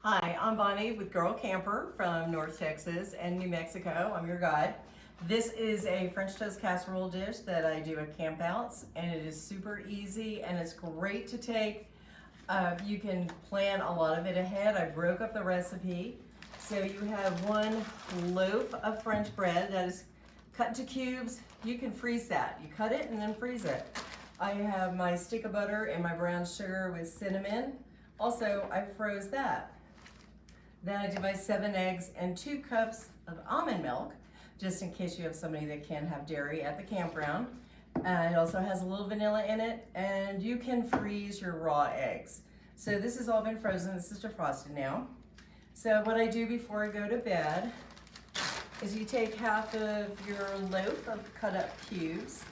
Hi, I'm Bonnie with Girl Camper from North Texas and New Mexico. I'm your guide. This is a French toast casserole dish that I do at campouts, and it is super easy and it's great to take. You can plan a lot of it ahead. I broke up the recipe. So you have one loaf of French bread that is cut into cubes. You can freeze that. You cut it and then freeze it. I have my stick of butter and my brown sugar with cinnamon. Also, I froze that. Then I did my 7 eggs and 2 cups of almond milk, just in case you have somebody that can't have dairy at the campground. It also has a little vanilla in it, and you can freeze your raw eggs. So this has all been frozen. This is defrosted now. So what I do before I go to bed is you take half of your loaf of cut up cubes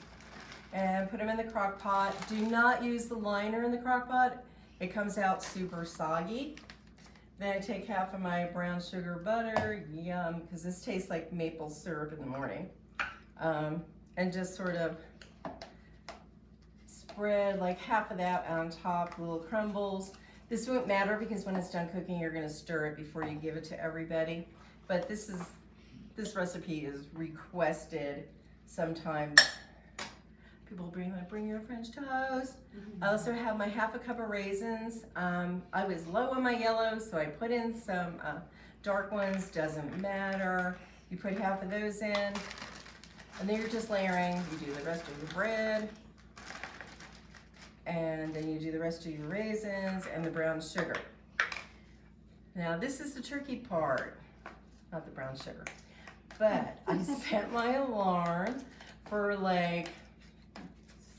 and put them in the crock pot. Do not use the liner in the crock pot. It comes out super soggy. Then I take half of my brown sugar butter, yum, because this tastes like maple syrup in the morning. And just sort of spread like half of that on top, little crumbles. This won't matter because when it's done cooking, you're gonna stir it before you give it to everybody. But this recipe is requested sometimes. People bring your French toast. I also have my half a cup of raisins. I was low on my yellows, so I put in some dark ones, doesn't matter. You put half of those in, and then you're just layering. You do the rest of your bread, and then you do the rest of your raisins and the brown sugar. Now this is the tricky part, not the brown sugar. But I set my alarm for like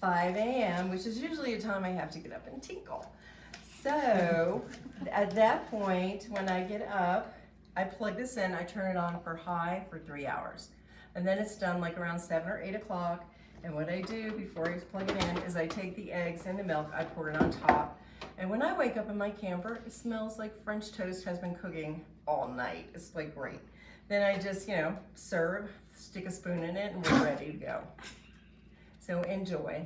5 a.m., which is usually a time I have to get up and tinkle. So at that point, when I get up, I plug this in, I turn it on for high for 3 hours. And then it's done like around 7 or 8 o'clock. And what I do before I plug it in is I take the eggs and the milk, I pour it on top. And when I wake up in my camper, it smells like French toast has been cooking all night. It's like great. Then I just, serve, stick a spoon in it, and we're ready to go. So enjoy.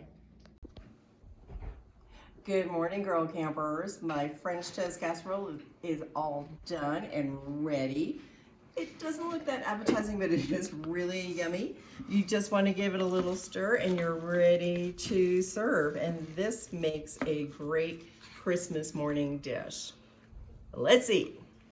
Good morning, girl campers. My French toast casserole is all done and ready. It doesn't look that appetizing, but it is really yummy. You just want to give it a little stir and you're ready to serve. And this makes a great Christmas morning dish. Let's eat.